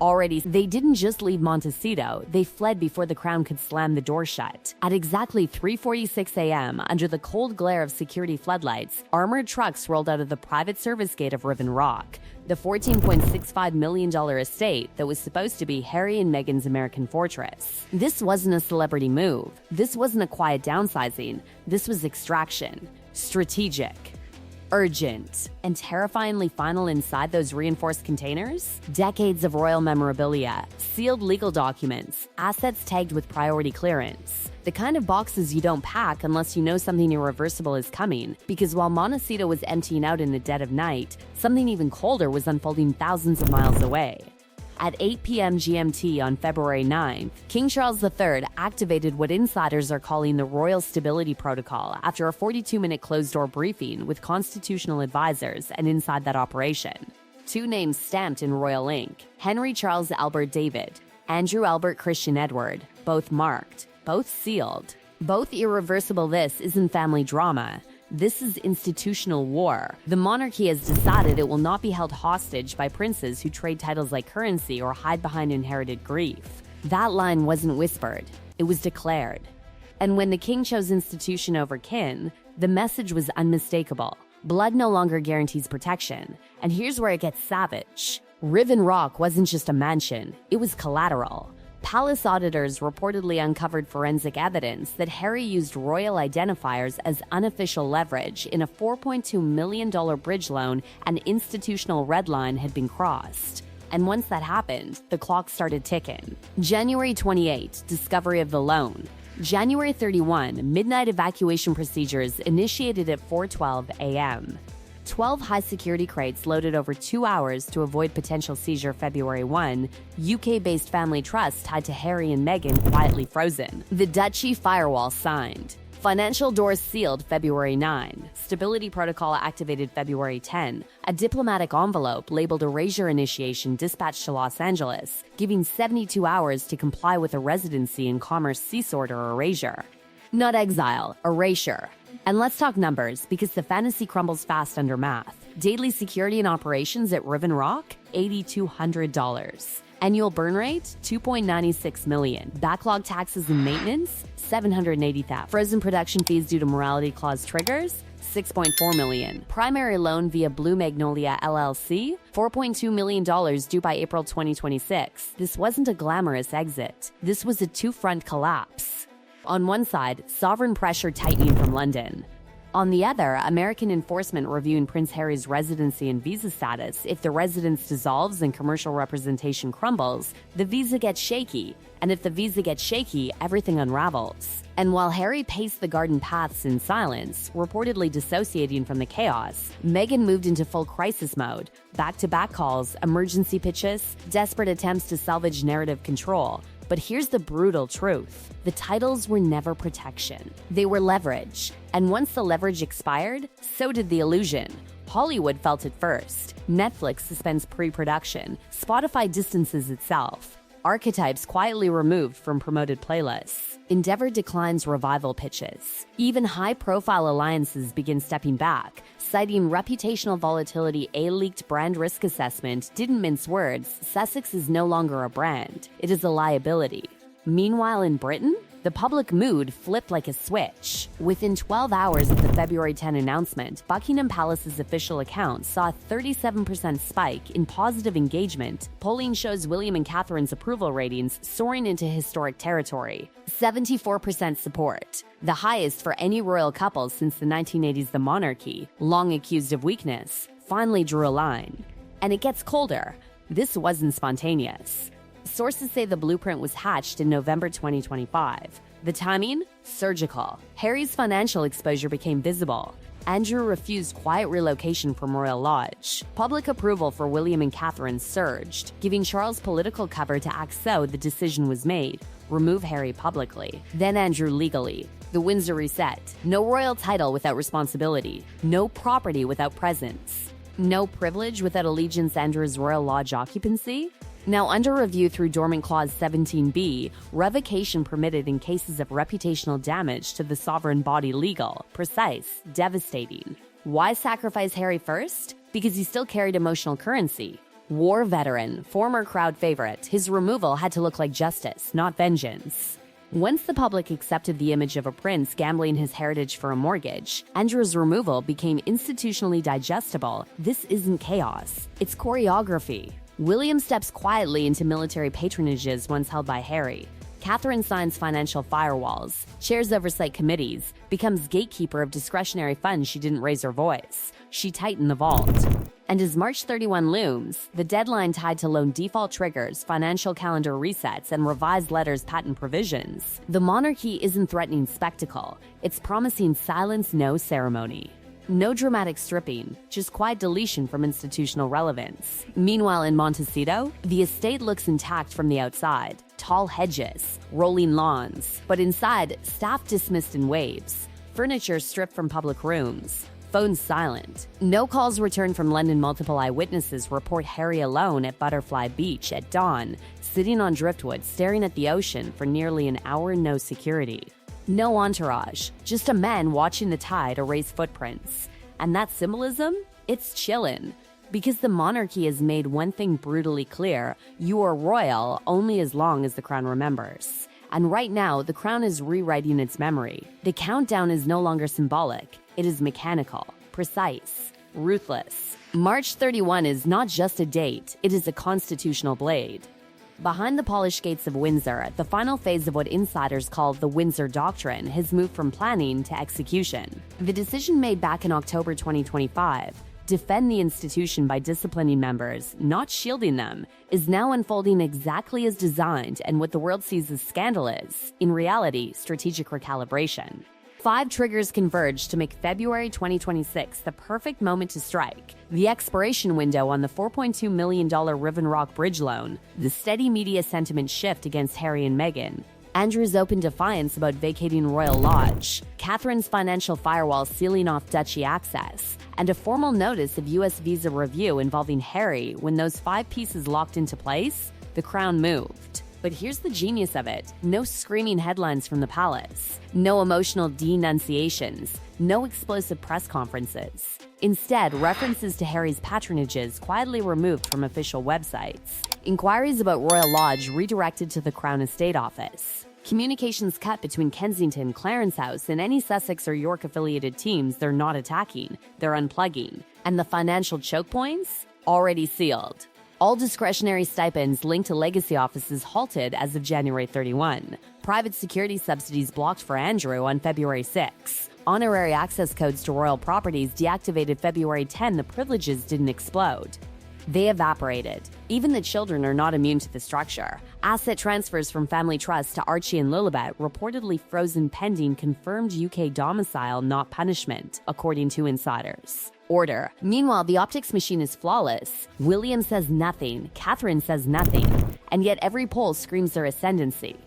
They didn't just leave Montecito, they fled before the crown could slam the door shut. At exactly 3:46 a.m., under the cold glare of security floodlights, armored trucks rolled out of the private service gate of Riven Rock, the $14.65 million estate that was supposed to be Harry and Meghan's American fortress. This wasn't a celebrity move. This wasn't a quiet downsizing. This was extraction. Strategic. Urgent, and terrifyingly final inside those reinforced containers? Decades of royal memorabilia, sealed legal documents, assets tagged with priority clearance. The kind of boxes you don't pack unless you know something irreversible is coming, because while Montecito was emptying out in the dead of night, something even colder was unfolding thousands of miles away. At 8 p.m. GMT on February 9th, King Charles III activated what insiders are calling the Royal Stability Protocol after a 42-minute closed-door briefing with constitutional advisors and inside that operation. Two names stamped in royal ink: Henry Charles Albert David, Andrew Albert Christian Edward, both marked, both sealed, both irreversible. This isn't family drama. This is institutional war. The monarchy has decided it will not be held hostage by princes who trade titles like currency or hide behind inherited grief. That line wasn't whispered, it was declared. And when the king chose institution over kin, the message was unmistakable. Blood no longer guarantees protection. And here's where it gets savage. Riven Rock wasn't just a mansion, it was collateral. Palace auditors reportedly uncovered forensic evidence that Harry used royal identifiers as unofficial leverage in a $4.2 million bridge loan, and institutional red line had been crossed. And once that happened, the clock started ticking. January 28, discovery of the loan. January 31, midnight evacuation procedures initiated at 4:12 a.m. 12 high-security crates loaded over 2 hours to avoid potential seizure. February 1, UK-based family trust tied to Harry and Meghan quietly frozen. The Duchy firewall signed. Financial doors sealed February 9. Stability protocol activated February 10. A diplomatic envelope labeled erasure initiation dispatched to Los Angeles, giving 72 hours to comply with a residency and commerce cease order erasure. Not exile, erasure. And let's talk numbers, because the fantasy crumbles fast under math. Daily security and operations at Riven Rock, $8,200. Annual burn rate, $2.96 million. Backlog taxes and maintenance, $780,000. Frozen production fees due to morality clause triggers, $6.4 million. Primary loan via Blue Magnolia LLC, $4.2 million due by April 2026. This wasn't a glamorous exit. This was a two-front collapse. On one side, sovereign pressure tightening from London. On the other, American enforcement reviewing Prince Harry's residency and visa status. If the residence dissolves and commercial representation crumbles, the visa gets shaky. And if the visa gets shaky, everything unravels. And while Harry paced the garden paths in silence, reportedly dissociating from the chaos, Meghan moved into full crisis mode. Back-to-back calls, emergency pitches, desperate attempts to salvage narrative control. But here's the brutal truth. The titles were never protection. They were leverage. And once the leverage expired, so did the illusion. Hollywood felt it first. Netflix suspends pre-production. Spotify distances itself. Archetypes quietly removed from promoted playlists. Endeavor declines revival pitches. Even high-profile alliances begin stepping back, citing reputational volatility. A leaked brand risk assessment didn't mince words. Sussex is no longer a brand. It is a liability. Meanwhile, in Britain, the public mood flipped like a switch. Within 12 hours of the February 10 announcement, Buckingham Palace's official account saw a 37% spike in positive engagement. Polling shows William and Catherine's approval ratings soaring into historic territory. 74% support, the highest for any royal couple since the 1980s. The monarchy, long accused of weakness, finally drew a line. And it gets colder. This wasn't spontaneous. Sources say the blueprint was hatched in November 2025. The timing? Surgical. Harry's financial exposure became visible. Andrew refused quiet relocation from Royal Lodge. Public approval for William and Catherine surged, giving Charles political cover to act. So the decision was made: remove Harry publicly, then Andrew legally. The Windsor reset. No royal title without responsibility. No property without presence. No privilege without allegiance. Andrew's Royal Lodge occupancy. Now under review through Dormant Clause 17b, revocation permitted in cases of reputational damage to the sovereign body. Legal, precise, devastating. Why sacrifice Harry first? Because he still carried emotional currency. War veteran, former crowd favorite, his removal had to look like justice, not vengeance. Once the public accepted the image of a prince gambling his heritage for a mortgage, Andrew's removal became institutionally digestible. This isn't chaos, it's choreography. William steps quietly into military patronages once held by Harry. Catherine signs financial firewalls, chairs oversight committees, becomes gatekeeper of discretionary funds she didn't raise her voice. She tightened the vault. And as March 31 looms, the deadline tied to loan default triggers, financial calendar resets, and revised letters patent provisions, the monarchy isn't threatening spectacle. It's promising silence, no ceremony. No dramatic stripping, just quiet deletion from institutional relevance. Meanwhile, in Montecito, the estate looks intact from the outside. Tall hedges, rolling lawns, but inside, staff dismissed in waves. Furniture stripped from public rooms. Phones silent. No calls returned from London. Multiple eyewitnesses report Harry alone at Butterfly Beach at dawn, sitting on driftwood, staring at the ocean for nearly an hour. No security. No entourage, just a man watching the tide erase footprints. And that symbolism? It's chillin'. Because the monarchy has made one thing brutally clear: you are royal only as long as the crown remembers. And right now, the crown is rewriting its memory. The countdown is no longer symbolic. It is mechanical, precise, ruthless. March 31 is not just a date, it is a constitutional blade. Behind the polished gates of Windsor, the final phase of what insiders call the Windsor Doctrine has moved from planning to execution. The decision made back in October 2025, defend the institution by disciplining members, not shielding them, is now unfolding exactly as designed, and what the world sees as scandal is, in reality, strategic recalibration. 5 triggers converge to make February 2026 the perfect moment to strike. The expiration window on the $4.2 million Riven Rock bridge loan, the steady media sentiment shift against Harry and Meghan, Andrew's open defiance about vacating Royal Lodge, Catherine's financial firewall sealing off duchy access, and a formal notice of U.S. visa review involving Harry. When those 5 pieces locked into place, the crown moved. But here's the genius of it: no screaming headlines from the palace, no emotional denunciations, no explosive press conferences. Instead, references to Harry's patronages quietly removed from official websites. Inquiries about Royal Lodge redirected to the Crown Estate Office. Communications cut between Kensington, Clarence House, and any Sussex or York affiliated teams they're not attacking, they're unplugging. And the financial choke points? Already sealed. All discretionary stipends linked to legacy offices halted as of January 31. Private security subsidies blocked for Andrew on February 6. Honorary access codes to royal properties deactivated February 10. The privileges didn't explode. They evaporated. Even the children are not immune to the structure. Asset transfers from family trusts to Archie and Lilibet reportedly frozen pending confirmed UK domicile, not punishment, according to insiders. Order. Meanwhile, the optics machine is flawless. William says nothing, Catherine says nothing, and yet every poll screams their ascendancy.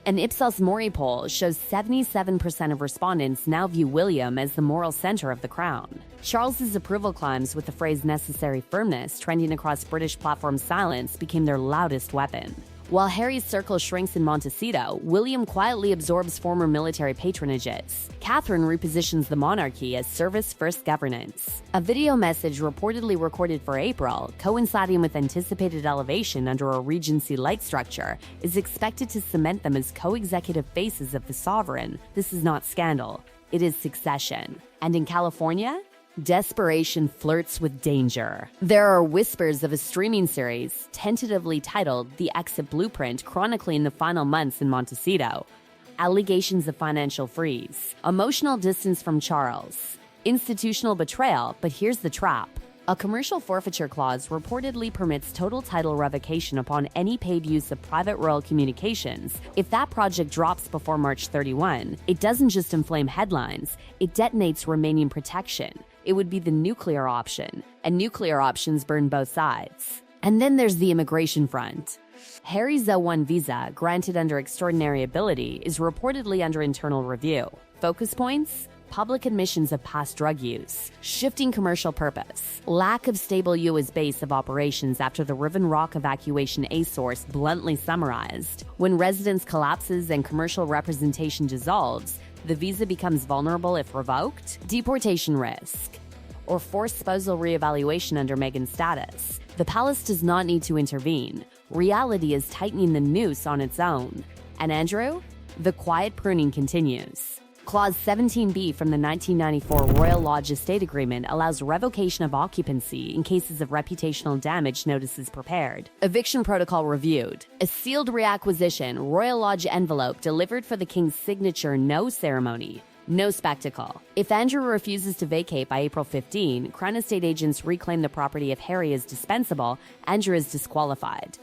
An Ipsos Mori poll shows 77% of respondents now view William as the moral center of the crown. Charles's approval climbs, with the phrase necessary firmness trending across British platforms. Silence became their loudest weapon. While Harry's circle shrinks in Montecito, William quietly absorbs former military patronages. Catherine repositions the monarchy as service-first governance. A video message reportedly recorded for April, coinciding with anticipated elevation under a regency-like structure, is expected to cement them as co-executive faces of the sovereign. This is not scandal. It is succession. And in California? Desperation flirts with danger. There are whispers of a streaming series, tentatively titled The Exit Blueprint, chronicling the final months in Montecito. Allegations of financial freeze, emotional distance from Charles, institutional betrayal, but here's the trap. A commercial forfeiture clause reportedly permits total title revocation upon any paid use of private royal communications. If that project drops before March 31, it doesn't just inflame headlines, it detonates remaining protection. It would be the nuclear option, and nuclear options burn both sides. And then there's the immigration front. Harry's O1 visa, granted under extraordinary ability, is reportedly under internal review. Focus points? Public admissions of past drug use, shifting commercial purpose, lack of stable U.S. base of operations after the Riven Rock evacuation, a source bluntly summarized. When residence collapses and commercial representation dissolves, the visa becomes vulnerable if revoked. Deportation risk. or forced spousal reevaluation under Meghan's status. The palace does not need to intervene. Reality is tightening the noose on its own. And Andrew? The quiet pruning continues. Clause 17B from the 1994 Royal Lodge Estate Agreement allows revocation of occupancy in cases of reputational damage notices prepared. Eviction protocol reviewed. A sealed reacquisition Royal Lodge envelope delivered for the king's signature no ceremony. No spectacle. If Andrew refuses to vacate by April 15, Crown Estate agents reclaim the property if Harry is dispensable, Andrew is disqualified.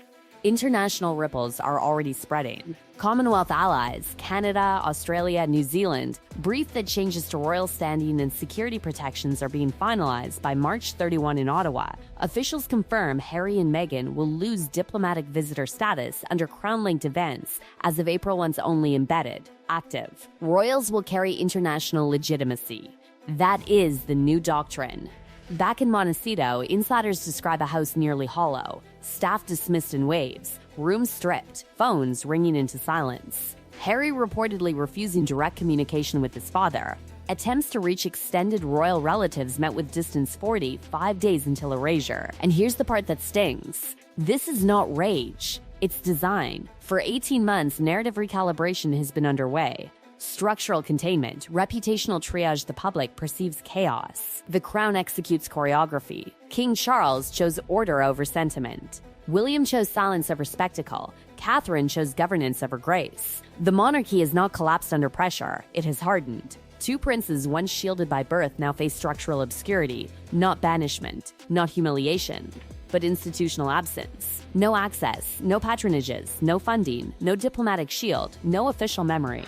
International ripples are already spreading. Commonwealth allies, Canada, Australia, New Zealand, brief that changes to royal standing and security protections are being finalized by March 31 in Ottawa. Officials confirm Harry and Meghan will lose diplomatic visitor status under Crown-linked events as of April once only embedded, active. Royals will carry international legitimacy. That is the new doctrine. Back in Montecito, insiders describe a house nearly hollow, staff dismissed in waves, rooms stripped, phones ringing into silence. Harry reportedly refusing direct communication with his father. Attempts to reach extended royal relatives met with distance 40, 5 days until erasure. And here's the part that stings. This is not rage. It's design. For 18 months, narrative recalibration has been underway. Structural containment, reputational triage the public perceives chaos. The Crown executes choreography. King Charles chose order over sentiment. William chose silence over spectacle. Catherine chose governance over grace. The monarchy has not collapsed under pressure, it has hardened. Two princes once shielded by birth now face structural obscurity, not banishment, not humiliation, but institutional absence. No access, no patronages, no funding, no diplomatic shield, no official memory.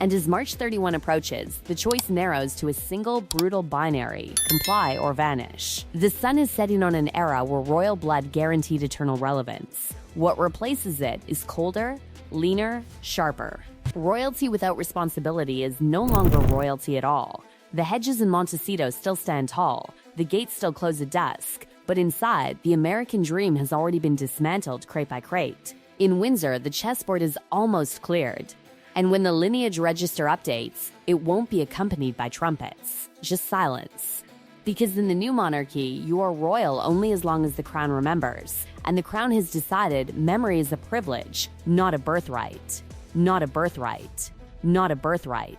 And as March 31 approaches, the choice narrows to a single brutal binary, comply or vanish. The sun is setting on an era where royal blood guaranteed eternal relevance. What replaces it is colder, leaner, sharper. Royalty without responsibility is no longer royalty at all. The hedges in Montecito still stand tall, the gates still close at dusk, but inside, the American dream has already been dismantled crate by crate. In Windsor, the chessboard is almost cleared. And when the lineage register updates, it won't be accompanied by trumpets, just silence. Because in the new monarchy, you are royal only as long as the crown remembers. And the crown has decided memory is a privilege, not a birthright. Not a birthright. Not a birthright.